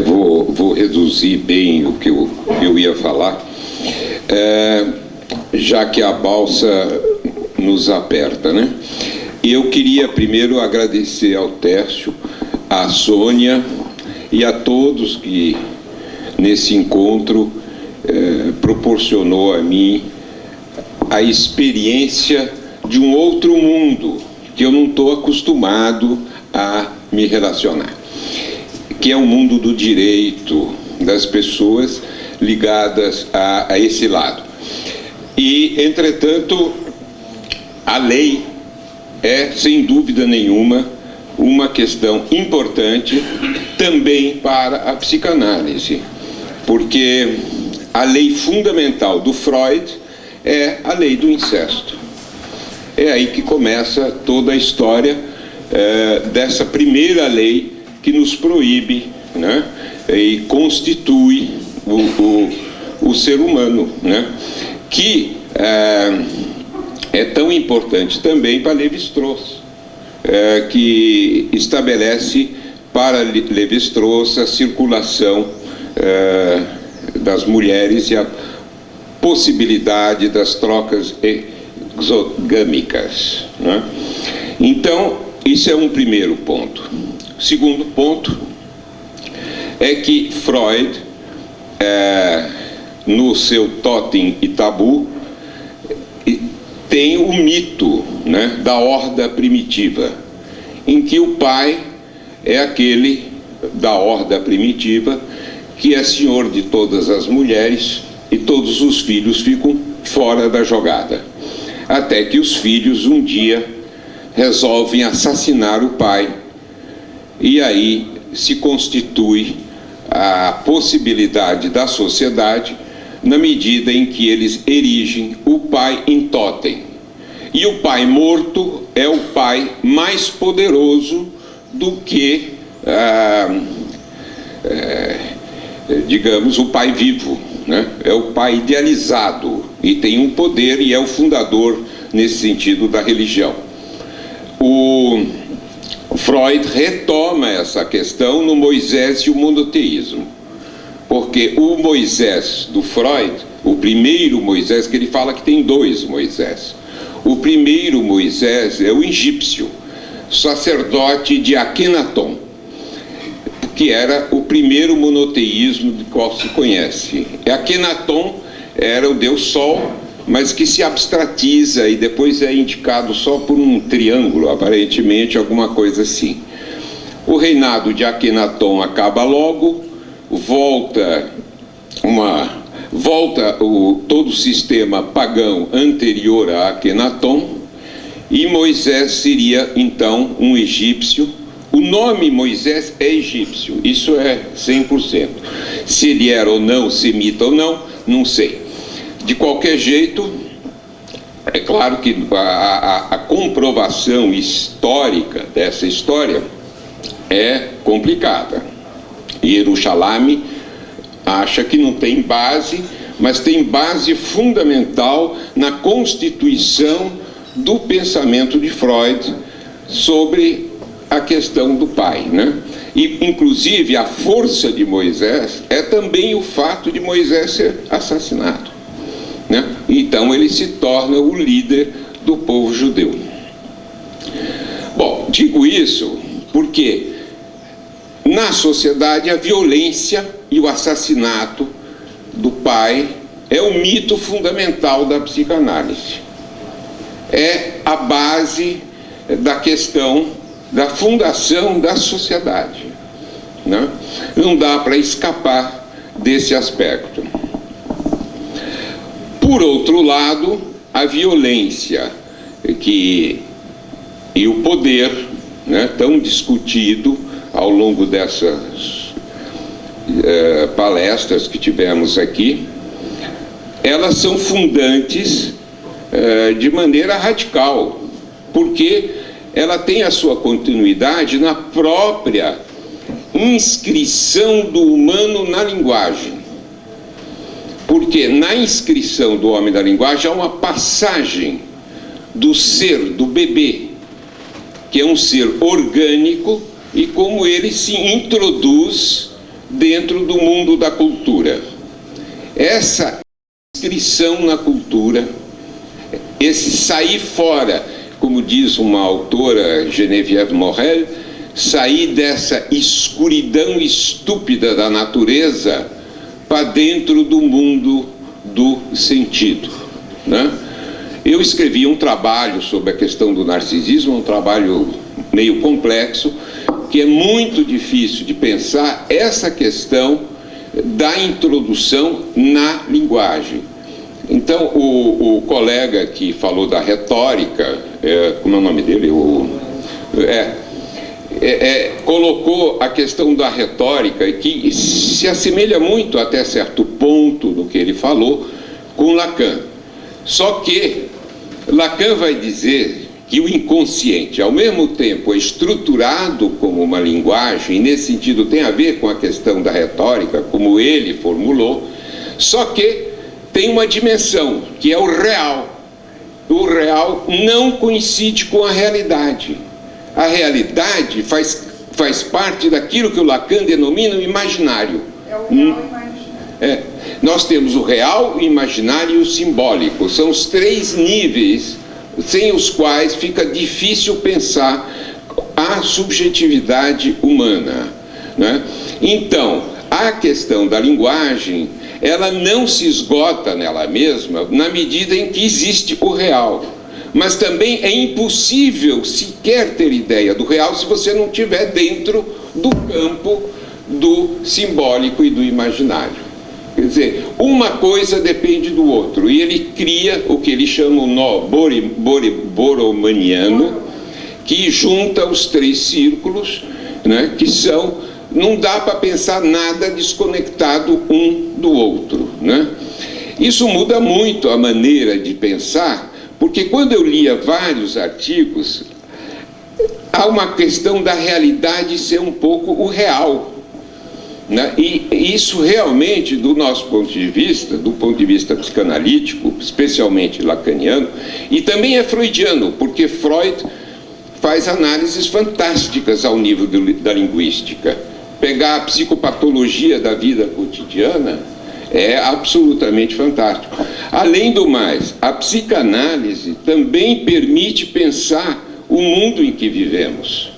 Vou reduzir bem o que eu ia falar, já que a balsa nos aperta, né? Eu queria primeiro agradecer ao Tércio, à Sônia e a todos que nesse encontro proporcionou a mim a experiência de um outro mundo que eu não estou acostumado a me relacionar, que é o mundo do direito, das pessoas ligadas a esse lado. E, entretanto, a lei é, sem dúvida nenhuma, uma questão importante também para a psicanálise, porque a lei fundamental do Freud é a lei do incesto. É aí que começa toda a história dessa primeira lei que nos proíbe, né, e constitui o ser humano, né, que é tão importante também para Lévi-Strauss, que estabelece para Lévi-Strauss a circulação das mulheres e a possibilidade das trocas exogâmicas, né? Então, isso é um primeiro ponto. O segundo ponto é que Freud, no seu Totem e Tabu, tem o mito, né, da horda primitiva, em que o pai é aquele da horda primitiva que é senhor de todas as mulheres e todos os filhos ficam fora da jogada, até que os filhos um dia resolvem assassinar o pai, e aí se constitui a possibilidade da sociedade na medida em que eles erigem o pai em totem. E o pai morto é o pai mais poderoso do que, digamos, o pai vivo, né? É o pai idealizado e tem um poder e é o fundador, nesse sentido, da religião. O Freud retoma essa questão no Moisés e o monoteísmo, porque o Moisés do Freud, o primeiro Moisés, que ele fala que tem dois Moisés. O primeiro Moisés é o egípcio, sacerdote de Akhenaton, que era o primeiro monoteísmo do qual se conhece. Akhenaton era o deus Sol, mas que se abstratiza e depois é indicado só por um triângulo, aparentemente, alguma coisa assim. O reinado de Akhenaton acaba logo, volta todo o sistema pagão anterior a Akhenaton, e Moisés seria, então, um egípcio. O nome Moisés é egípcio, isso é 100%. Se ele era ou não, semita ou não, não sei. De qualquer jeito, é claro que a comprovação histórica dessa história é complicada. Yerushalmi acha que não tem base, mas tem base fundamental na constituição do pensamento de Freud sobre a questão do pai, né? E, inclusive, a força de Moisés é também o fato de Moisés ser assassinado, né? Então ele se torna o líder do povo judeu. Bom, digo isso porque na sociedade a violência e o assassinato do pai é o mito fundamental da psicanálise. É a base da questão da fundação da sociedade, né? Não dá para escapar desse aspecto. Por outro lado, a violência e o poder, né, tão discutido ao longo dessas palestras que tivemos aqui, elas são fundantes de maneira radical, porque ela tem a sua continuidade na própria inscrição do humano na linguagem. Porque na inscrição do homem na linguagem há uma passagem do ser, do bebê, que é um ser orgânico, e como ele se introduz dentro do mundo da cultura. Essa inscrição na cultura, esse sair fora, como diz uma autora, Geneviève Morel, sair dessa escuridão estúpida da natureza para dentro do mundo do sentido, né? Eu escrevi um trabalho sobre a questão do narcisismo, um trabalho meio complexo, que é muito difícil de pensar essa questão da introdução na linguagem. Então, o colega que falou da retórica, como é o nome dele? Colocou a questão da retórica, que se assemelha muito, até certo ponto, do que ele falou, com Lacan. Só que Lacan vai dizer que o inconsciente, ao mesmo tempo, é estruturado como uma linguagem, e nesse sentido tem a ver com a questão da retórica, como ele formulou, só que tem uma dimensão, que é o real. O real não coincide com a realidade. A realidade faz parte daquilo que o Lacan denomina o imaginário. É o real imaginário. Nós temos o real, o imaginário e o simbólico. São os três níveis sem os quais fica difícil pensar a subjetividade humana, né? Então, a questão da linguagem, ela não se esgota nela mesma na medida em que existe o real. Mas também é impossível sequer ter ideia do real se você não estiver dentro do campo do simbólico e do imaginário. Quer dizer, uma coisa depende do outro, e ele cria o que ele chama o nó boromaniano, que junta os três círculos, né, que são, não dá para pensar nada desconectado um do outro, né? Isso muda muito a maneira de pensar, porque quando eu lia vários artigos, há uma questão da realidade ser um pouco o real, né? E isso realmente, do nosso ponto de vista, do ponto de vista psicanalítico, especialmente lacaniano, e também é freudiano, porque Freud faz análises fantásticas ao nível da linguística. Pegar a psicopatologia da vida cotidiana é absolutamente fantástico. Além do mais, a psicanálise também permite pensar o mundo em que vivemos.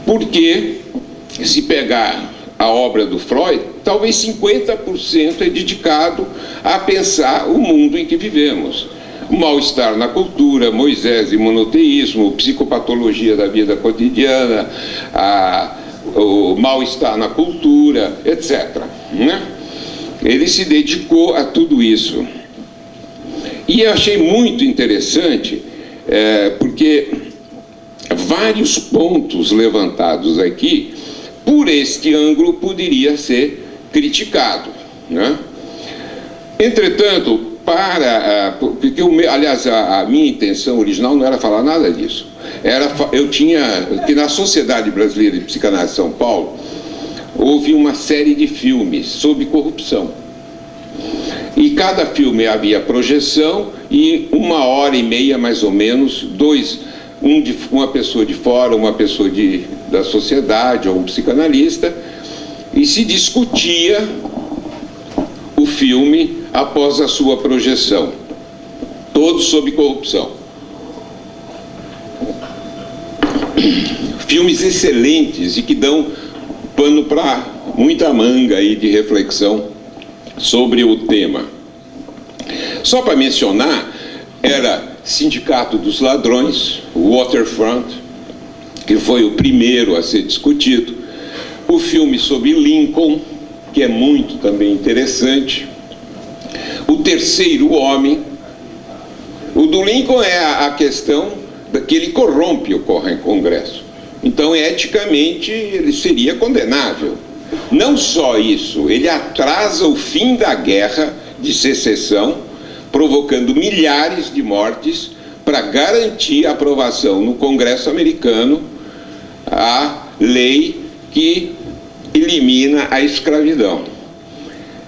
Porque, se pegar a obra do Freud, talvez 50% é dedicado a pensar o mundo em que vivemos. O mal-estar na cultura, Moisés e monoteísmo, psicopatologia da vida cotidiana, o mal-estar na cultura, etc., né? Ele se dedicou a tudo isso. E eu achei muito interessante, porque vários pontos levantados aqui, por este ângulo, poderia ser criticado, né? Entretanto, porque aliás, a minha intenção original não era falar nada disso. Eu tinha que na Sociedade Brasileira de Psicanálise de São Paulo houve uma série de filmes sobre corrupção. E cada filme havia projeção e 1h30 mais ou menos, uma pessoa de fora, uma pessoa da sociedade ou um psicanalista, e se discutia o filme após a sua projeção, todos sobre corrupção. Filmes excelentes e que dão pano para muita manga aí de reflexão sobre o tema. Só para mencionar, era Sindicato dos Ladrões, Waterfront, que foi o primeiro a ser discutido, o filme sobre Lincoln, que é muito também interessante, O Terceiro Homem. O do Lincoln é a questão que ele corrompe o Congresso. Então, eticamente, ele seria condenável. Não só isso, ele atrasa o fim da guerra de secessão, provocando milhares de mortes para garantir a aprovação no Congresso americano a lei que elimina a escravidão.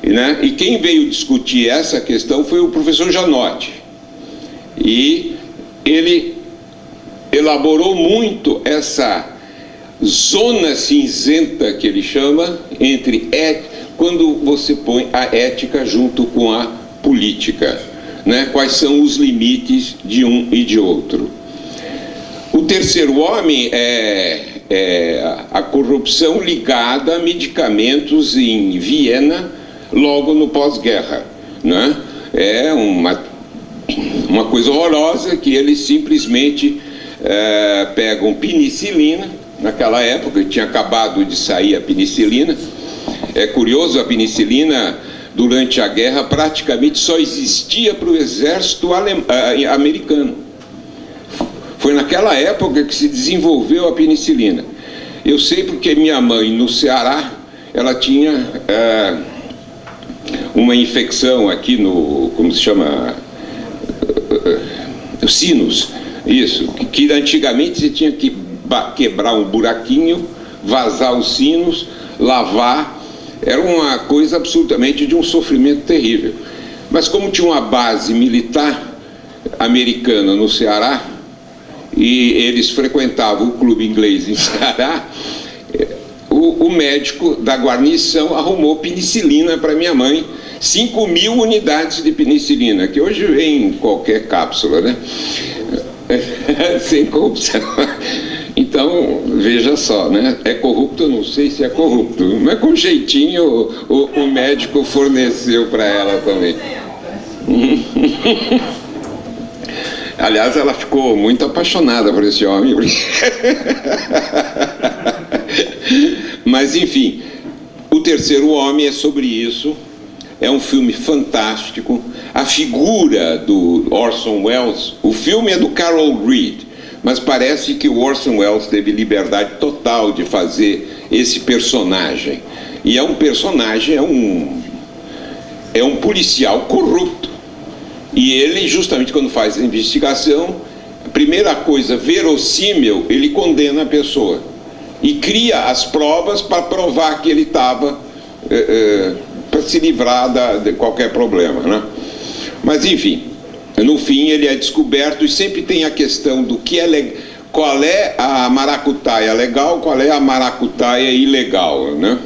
Né? E quem veio discutir essa questão foi o professor Janotti. E ele elaborou muito zona cinzenta, que ele chama, entre quando você põe a ética junto com a política, né? Quais são os limites de um e de outro. O terceiro homem é a corrupção ligada a medicamentos em Viena, logo no pós-guerra, né? É uma coisa horrorosa que eles simplesmente pegam penicilina. Naquela época tinha acabado de sair a penicilina. É curioso, a penicilina durante a guerra praticamente só existia para o exército americano. Foi naquela época que se desenvolveu a penicilina. Eu sei porque minha mãe, no Ceará, ela tinha uma infecção aqui no, como se chama, sinus, isso, que antigamente você tinha que quebrar um buraquinho, vazar os sinos, lavar. Era uma coisa absolutamente de um sofrimento terrível. Mas como tinha uma base militar americana no Ceará, e eles frequentavam o clube inglês em Ceará, o médico da guarnição arrumou penicilina para minha mãe, 5.000 unidades de penicilina, que hoje vem em qualquer cápsula, né? Sem corrupção. Então, veja só, né? É corrupto? Eu não sei se é corrupto, mas com jeitinho o médico forneceu para ela também. Aliás, ela ficou muito apaixonada por esse homem. Mas, enfim, o terceiro homem é sobre isso. É um filme fantástico. A figura do Orson Welles, o filme é do Carol Reed, mas parece que o Orson Welles teve liberdade total de fazer esse personagem. E é um personagem, é um policial corrupto. E ele, justamente quando faz a investigação, a primeira coisa verossímil, ele condena a pessoa. E cria as provas para provar que ele estava... para se livrar de qualquer problema, né? Mas, enfim, no fim ele é descoberto e sempre tem a questão do que qual é a maracutaia legal, qual é a maracutaia ilegal, né?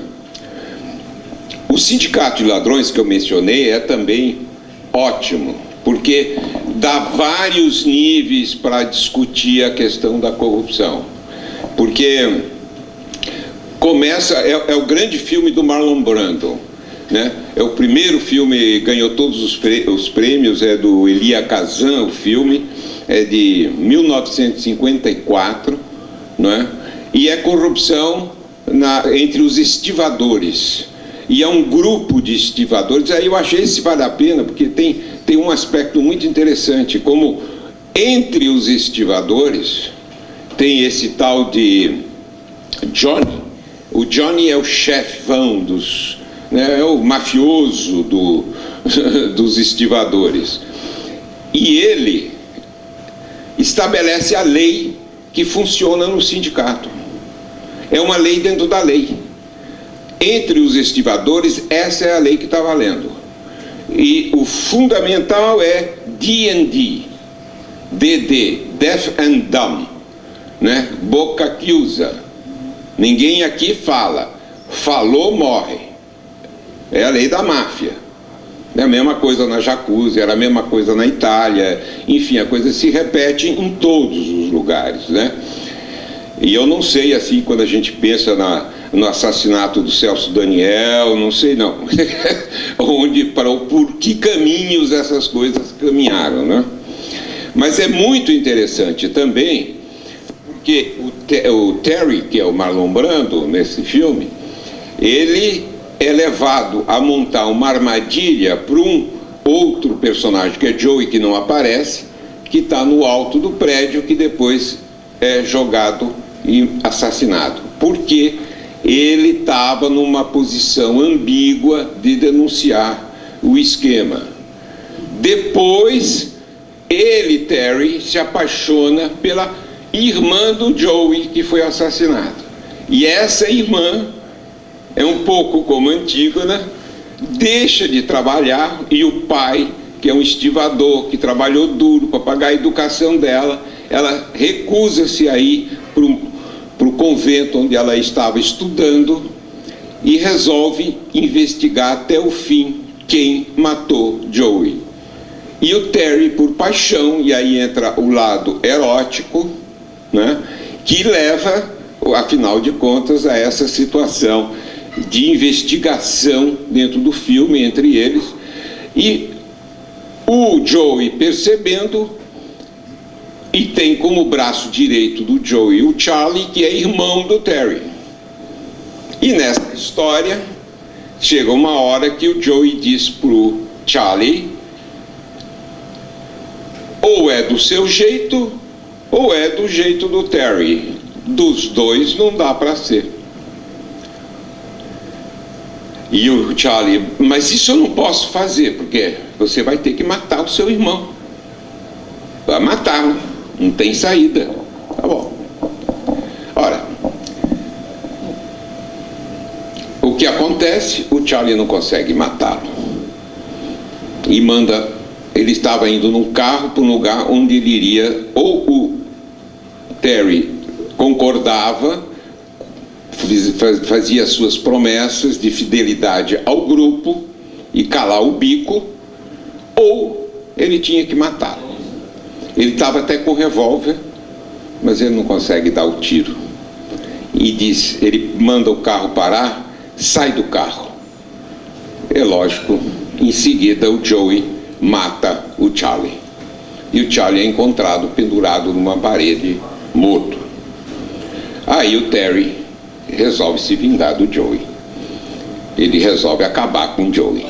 O sindicato de ladrões que eu mencionei é também ótimo, porque dá vários níveis para discutir a questão da corrupção. Porque começa, é o grande filme do Marlon Brando, né? É o primeiro filme, ganhou todos os prêmios, é do Elia Kazan, o filme, é de 1954, né? E é corrupção entre os estivadores. E é um grupo de estivadores. Aí eu achei esse vale a pena, porque tem um aspecto muito interessante, como entre os estivadores tem esse tal de Johnny. O Johnny é o chefão é o mafioso dos estivadores. E ele estabelece a lei que funciona no sindicato. É uma lei dentro da lei. Entre os estivadores, essa é a lei que está valendo. E o fundamental é D&D, DD, Deaf and Dumb, né? Boca que usa. Ninguém aqui fala. Falou, morre. É a lei da máfia. É a mesma coisa na Jacuzzi, era a mesma coisa na Itália. Enfim, a coisa se repete em todos os lugares, né? E eu não sei, assim, quando a gente pensa no assassinato do Celso Daniel, não sei não. Por que caminhos essas coisas caminharam, né? Mas é muito interessante também, porque o Terry, que é o Marlon Brando nesse filme, ele é levado a montar uma armadilha para um outro personagem, que é Joey, que não aparece, que está no alto do prédio, que depois é jogado e assassinado. Porque ele estava numa posição ambígua de denunciar o esquema. Depois, ele, Terry, se apaixona pela irmã do Joey, que foi assassinado. E essa irmã é um pouco como Antígona, deixa de trabalhar, e o pai, que é um estivador, que trabalhou duro para pagar a educação dela, ela recusa-se a ir para o convento onde ela estava estudando e resolve investigar até o fim quem matou Joey. E o Terry, por paixão, e aí entra o lado erótico, né, que leva, afinal de contas, a essa situação de investigação dentro do filme entre eles. E o Joey, percebendo, e tem como braço direito do Joey o Charlie, que é irmão do Terry. E nessa história, chega uma hora que o Joey diz pro Charlie: ou é do seu jeito, ou é do jeito do Terry. Dos dois não dá para ser. E o Charlie: mas isso eu não posso fazer, porque você vai ter que matar o seu irmão. Vai matá-lo, não tem saída. Tá bom. Ora, o que acontece? O Charlie não consegue matá-lo. E manda... Ele estava indo num carro para um lugar onde ele iria... Ou o Terry concordava, fazia suas promessas de fidelidade ao grupo e calar o bico, ou ele tinha que matá-lo. Ele estava até com revólver, mas ele não consegue dar o tiro. E diz, ele manda o carro parar, sai do carro. É lógico, em seguida o Joey mata o Charlie. E o Charlie é encontrado pendurado numa parede, morto. Aí o Terry resolve se vingar do Joey. Ele resolve acabar com o Joey.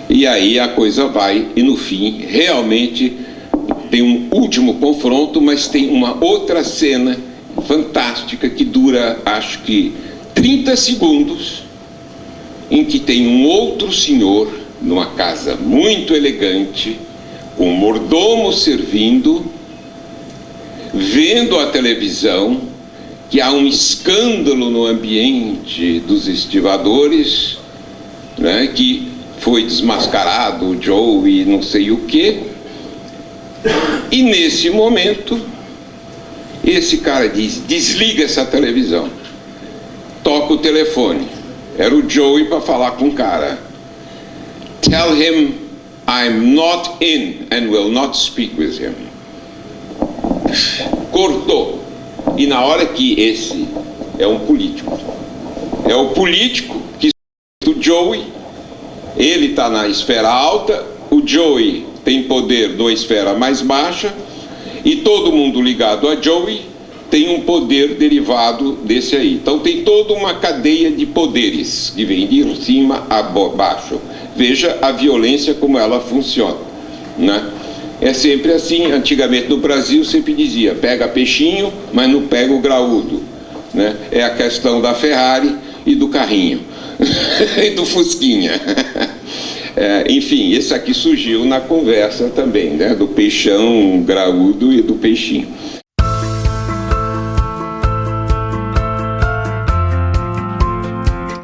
E aí a coisa vai, e no fim, realmente tem um último confronto, mas tem uma outra cena fantástica que dura, acho que 30 segundos, em que tem um outro senhor numa casa muito elegante, com um mordomo servindo, vendo a televisão, que há um escândalo no ambiente dos estivadores, né, que foi desmascarado o Joe e não sei o quê. E nesse momento, esse cara diz: desliga essa televisão. Toca o telefone. Era o Joey para falar com o cara. Tell him I'm not in and will not speak with him. Cortou. E na hora que esse é um político. É o político que o Joey, ele está na esfera alta, o Joey tem poder numa esfera mais baixa, e todo mundo ligado a Joey tem um poder derivado desse aí. Então tem toda uma cadeia de poderes que vem de cima a baixo. Veja a violência como ela funciona, né? É sempre assim. Antigamente no Brasil sempre dizia: pega peixinho, mas não pega o graúdo, né? É a questão da Ferrari e do carrinho e do Fusquinha. Enfim, esse aqui surgiu na conversa também, né? Do peixão graúdo e do peixinho.